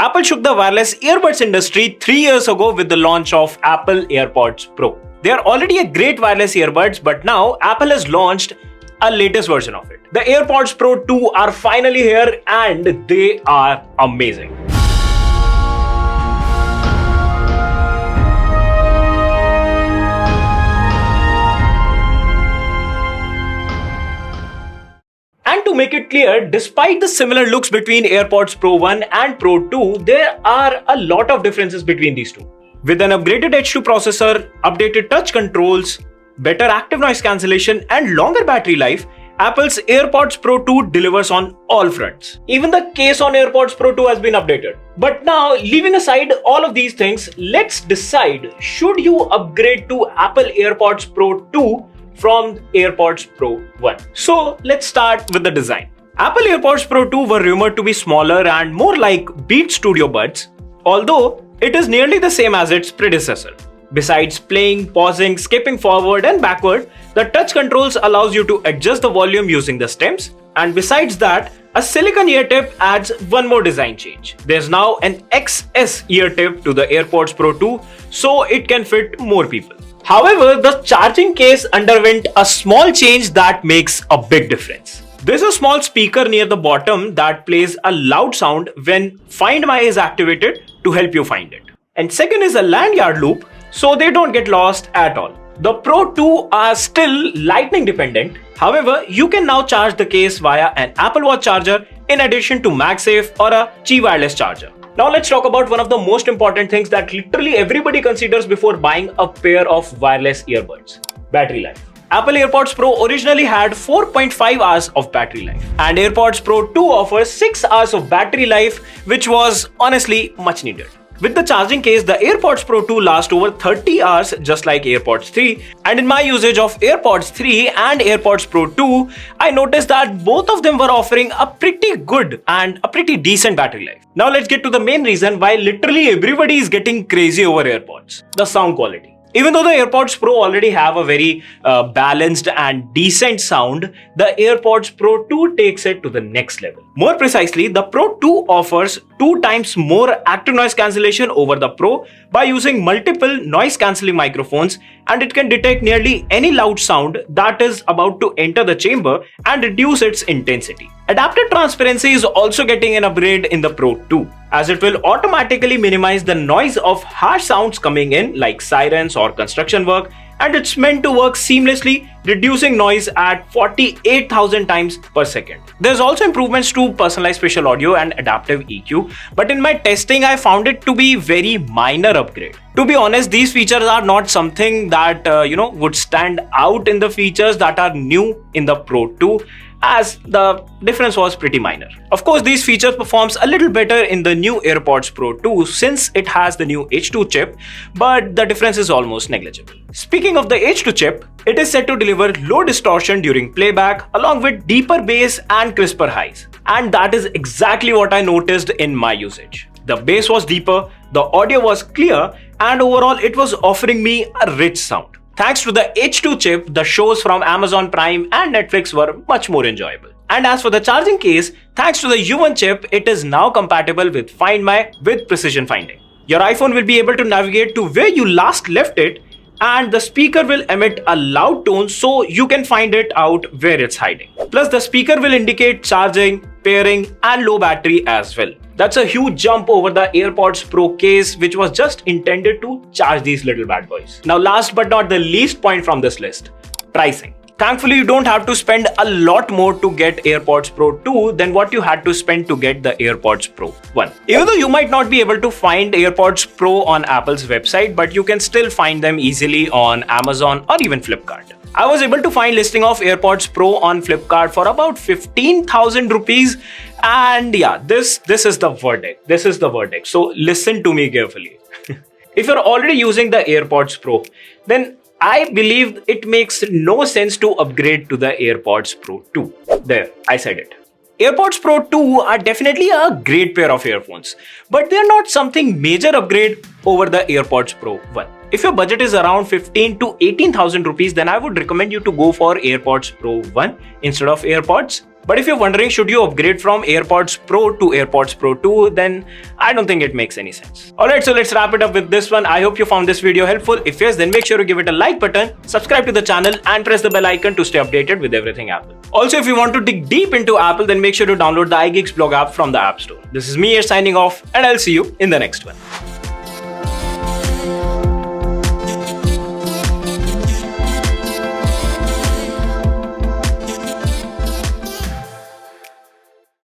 Apple shook the wireless earbuds industry 3 years ago with the launch of Apple AirPods Pro. They are already a great wireless earbuds, but now Apple has launched a latest version of it. The AirPods Pro 2 are finally here and they are amazing. And to make it clear, despite the similar looks between AirPods Pro 1 and Pro 2, there are a lot of differences between these two. With an upgraded H2 processor, updated touch controls, better active noise cancellation and longer battery life, Apple's AirPods Pro 2 delivers on all fronts. Even the case on AirPods Pro 2 has been updated. But now, leaving aside all of these things, let's decide, should you upgrade to Apple AirPods Pro 2 from AirPods Pro 1? So let's start with the design. Apple AirPods Pro 2 were rumored to be smaller and more like Beats Studio Buds, although it is nearly the same as its predecessor. Besides playing, pausing, skipping forward and backward, the touch controls allows you to adjust the volume using the stems. And besides that, a silicone ear tip adds one more design change. There's now an XS ear tip to the AirPods Pro 2, so it can fit more people. However, the charging case underwent a small change that makes a big difference. There's a small speaker near the bottom that plays a loud sound when Find My is activated to help you find it. And second is a lanyard loop, so they don't get lost at all. The Pro 2 are still lightning dependent. However, you can now charge the case via an Apple Watch charger in addition to MagSafe or a Qi wireless charger. Now let's talk about one of the most important things that literally everybody considers before buying a pair of wireless earbuds: battery life. Apple AirPods Pro originally had 4.5 hours of battery life, and AirPods Pro 2 offers 6 hours of battery life, which was honestly much needed. With the charging case, the AirPods Pro 2 last over 30 hours just like AirPods 3, and in my usage of AirPods 3 and AirPods Pro 2, I noticed that both of them were offering a pretty good and a pretty decent battery life. Now let's get to the main reason why literally everybody is getting crazy over AirPods: the sound quality. Even though the AirPods Pro already have a very balanced and decent sound, the AirPods Pro 2 takes it to the next level. More precisely, the Pro 2 offers 2 times more active noise cancellation over the Pro by using multiple noise cancelling microphones, and it can detect nearly any loud sound that is about to enter the chamber and reduce its intensity. Adaptive transparency is also getting an upgrade in the Pro 2, as it will automatically minimize the noise of harsh sounds coming in like sirens or construction work, and it's meant to work seamlessly, reducing noise at 48,000 times per second. There's also improvements to personalized spatial audio and adaptive EQ, but in my testing I found it to be very minor upgrade. To be honest, these features are not something that would stand out in the features that are new in the Pro 2, as the difference was pretty minor. Of course, these features performs a little better in the new AirPods Pro 2 since it has the new H2 chip, but the difference is almost negligible. Speaking of the H2 chip, it is said to deliver low distortion during playback along with deeper bass and crisper highs. And that is exactly what I noticed in my usage. The bass was deeper, the audio was clear, and overall it was offering me a rich sound. Thanks to the H2 chip, the shows from Amazon Prime and Netflix were much more enjoyable. And as for the charging case, thanks to the U1 chip, it is now compatible with Find My with precision finding. Your iPhone will be able to navigate to where you last left it, and the speaker will emit a loud tone so you can find it out where it's hiding. Plus, the speaker will indicate charging, pairing, and low battery as well. That's a huge jump over the AirPods Pro case, which was just intended to charge these little bad boys. Now, last but not the least point from this list: pricing. Thankfully, you don't have to spend a lot more to get AirPods Pro 2 than what you had to spend to get the AirPods Pro 1. Even though you might not be able to find AirPods Pro on Apple's website, but you can still find them easily on Amazon or even Flipkart. I was able to find listing of AirPods Pro on Flipkart for about 15,000 rupees. And yeah, this is the verdict. This is the verdict. So listen to me carefully. If you're already using the AirPods Pro, then I believe it makes no sense to upgrade to the AirPods Pro 2. There, I said it. AirPods Pro 2 are definitely a great pair of earphones, but they're not something major upgrade over the AirPods Pro 1. If your budget is around 15 to 18,000 rupees, then I would recommend you to go for AirPods Pro 1 instead of AirPods But if you're wondering, should you upgrade from AirPods Pro to AirPods Pro 2, then I don't think it makes any sense. Alright, so let's wrap it up with this one. I hope you found this video helpful. If yes, then make sure to give it a like button, subscribe to the channel and press the bell icon to stay updated with everything Apple. Also, if you want to dig deep into Apple, then make sure to download the iGeeks blog app from the App Store. This is me here signing off, and I'll see you in the next one.